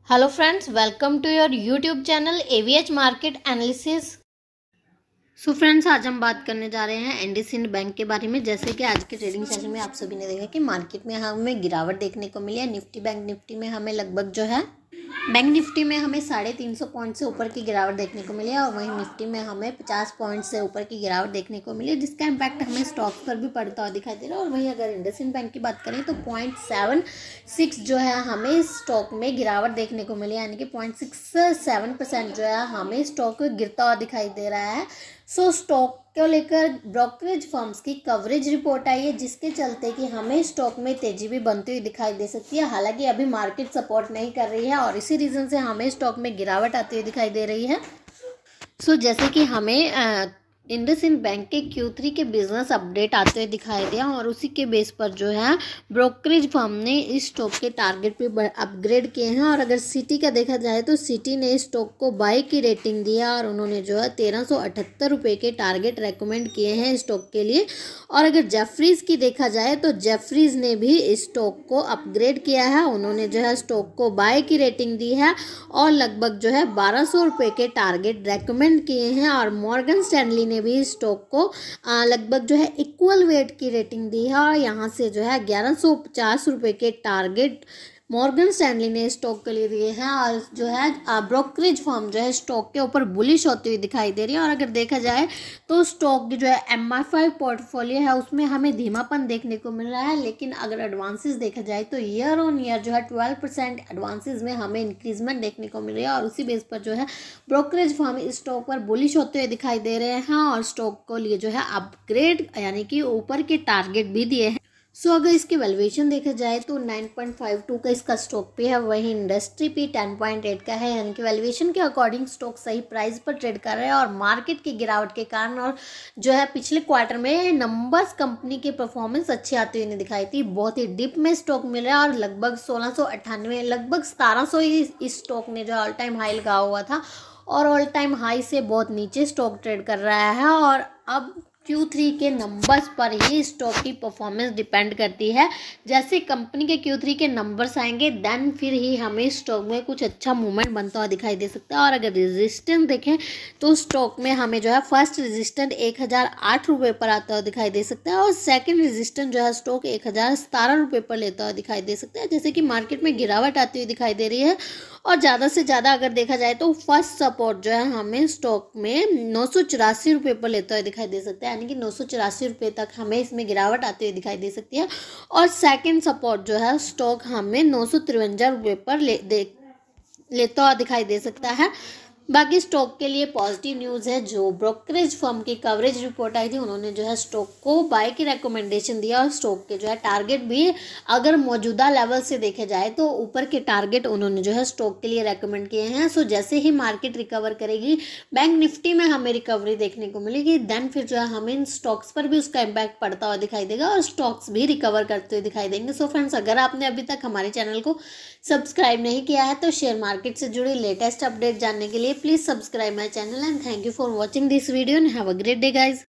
Hello friends, welcome to your YouTube channel AVH market analysis. So friends, आज हम बात करने जा रहे हैं इंडसइंड बैंक के बारे में। जैसे कि आज के ट्रेडिंग सेशन में आप सभी ने देखा कि मार्केट में हमें गिरावट देखने को मिली है। बैंक निफ्टी में हमें लगभग जो है बैंक निफ्टी में हमें 350 पॉइंट से ऊपर की गिरावट देखने को मिली है और वहीं निफ्टी में हमें 50 पॉइंट से ऊपर की गिरावट देखने को मिली है, जिसका इम्पैक्ट हमें स्टॉक्स पर भी पड़ता हुआ दिखाई दे रहा है। और वहीं अगर इंडसइंड बैंक की बात करें तो 0.76 जो है हमें स्टॉक में गिरावट देखने को मिली है, यानी कि 0.67% जो है हमें स्टॉक गिरता हुआ दिखाई दे रहा है। सो स्टॉक को लेकर ब्रोकरेज फर्म्स की कवरेज रिपोर्ट आई है, जिसके चलते कि हमें स्टॉक में तेजी भी बनती हुई दिखाई दे सकती है। हालांकि अभी मार्केट सपोर्ट नहीं कर रही है और इसी रीज़न से हमें स्टॉक में गिरावट आती हुई दिखाई दे रही है। सो जैसे कि हमें इंडसइंड बैंक के Q3 के बिजनेस अपडेट आते हुए दिखाई दिया और उसी के बेस पर जो है ब्रोकरेज फर्म ने इस स्टॉक के टारगेट पे अपग्रेड किए हैं। और अगर सिटी का देखा जाए तो सिटी ने इस स्टॉक को बाय की रेटिंग दिया और उन्होंने जो है 1378 रुपये के टारगेट रेकमेंड किए हैं स्टॉक के लिए। और अगर जेफरीज की देखा जाए तो जेफरीज ने भी इस स्टॉक को अपग्रेड किया है, उन्होंने जो है स्टॉक को बाय की रेटिंग दी है और लगभग जो है 1200 रुपये के टारगेट रेकमेंड किए हैं। और मॉर्गन स्टैनली ने भी स्टॉक को लगभग जो है इक्वल वेट की रेटिंग दी है और यहाँ से जो है 1150 रुपये के टारगेट मॉर्गन स्टैनली ने स्टॉक के लिए दिए हैं। और जो है ब्रोकरेज फर्म जो है स्टॉक के ऊपर बुलिश होती हुई दिखाई दे रही है। और अगर देखा जाए तो स्टॉक की जो है MI5 पोर्टफोलियो है उसमें हमें धीमापन देखने को मिल रहा है, लेकिन अगर एडवांसेस देखा जाए तो ईयर ऑन ईयर जो है 12% एडवांसेस में हमें इंक्रीजमेंट देखने को मिल रही है। और उसी बेस पर जो है ब्रोकरेज फर्म इस स्टॉक पर बुलिश होते हुए दिखाई दे रहे हैं और स्टॉक को लिए जो है अपग्रेड यानी कि ऊपर के टारगेट भी दिए हैं। सो अगर इसकी वैल्यूएशन देखा जाए तो 9.52 का इसका स्टॉक पे है, वहीं इंडस्ट्री पे 10.8 का है, यानी कि वैल्यूएशन के अकॉर्डिंग स्टॉक सही प्राइस पर ट्रेड कर रहा है। और मार्केट की गिरावट के कारण और जो है पिछले क्वार्टर में नंबर्स कंपनी की परफॉर्मेंस अच्छी आती हुई नहीं दिखाई थी, बहुत ही डिप में स्टॉक मिल रहा है और लगभग 1698 लगभग 1700 ही इस स्टॉक ने जो ऑल टाइम हाई लगा हुआ था और ऑल टाइम हाई से बहुत नीचे स्टॉक ट्रेड कर रहा है। और अब Q3 के नंबर्स पर ही स्टॉक की परफॉर्मेंस डिपेंड करती है। जैसे कंपनी के Q3 के नंबर्स आएंगे देन फिर ही हमें स्टॉक में कुछ अच्छा मूवमेंट बनता हुआ दिखाई दे सकता है। और अगर रेजिस्टेंस देखें तो स्टॉक में हमें जो है फर्स्ट रेजिस्टेंस 1008 रुपये पर आता हुआ दिखाई दे सकता है और सेकंड रेजिस्टेंस जो है स्टॉक 1017 रुपये पर लेता हुआ दिखाई दे सकता है। जैसे कि मार्केट में गिरावट आती हुई दिखाई दे रही है और ज़्यादा से ज़्यादा अगर देखा जाए तो फर्स्ट सपोर्ट जो है हमें स्टॉक में 984 रुपये पर लेता हुआ दिखाई दे सकता है, यानी कि 984 रुपये तक हमें इसमें गिरावट आती हुई दिखाई दे सकती है। और सेकंड सपोर्ट जो है स्टॉक हमें 953 रुपये पर लेता हुआ दिखाई दे सकता है। बाकी स्टॉक के लिए पॉजिटिव न्यूज़ है, जो ब्रोकरेज फर्म की कवरेज रिपोर्ट आई थी उन्होंने जो है स्टॉक को बाय की रिकमेंडेशन दिया और स्टॉक के जो है टारगेट भी अगर मौजूदा लेवल से देखे जाए तो ऊपर के टारगेट उन्होंने जो है स्टॉक के लिए रेकमेंड किए हैं। सो जैसे ही मार्केट रिकवर करेगी, बैंक निफ्टी में हमें रिकवरी देखने को मिलेगी, देन फिर जो है हमें इन स्टॉक्स पर भी उसका इम्पैक्ट पड़ता हुआ दिखाई देगा और स्टॉक्स भी रिकवर करते हुए दिखाई देंगे। सो फ्रेंड्स, अगर आपने अभी तक हमारे चैनल को सब्सक्राइब नहीं किया है तो शेयर मार्केट से जुड़ी लेटेस्ट अपडेट जानने के लिए please subscribe my channel and thank you for watching this video and have a great day guys.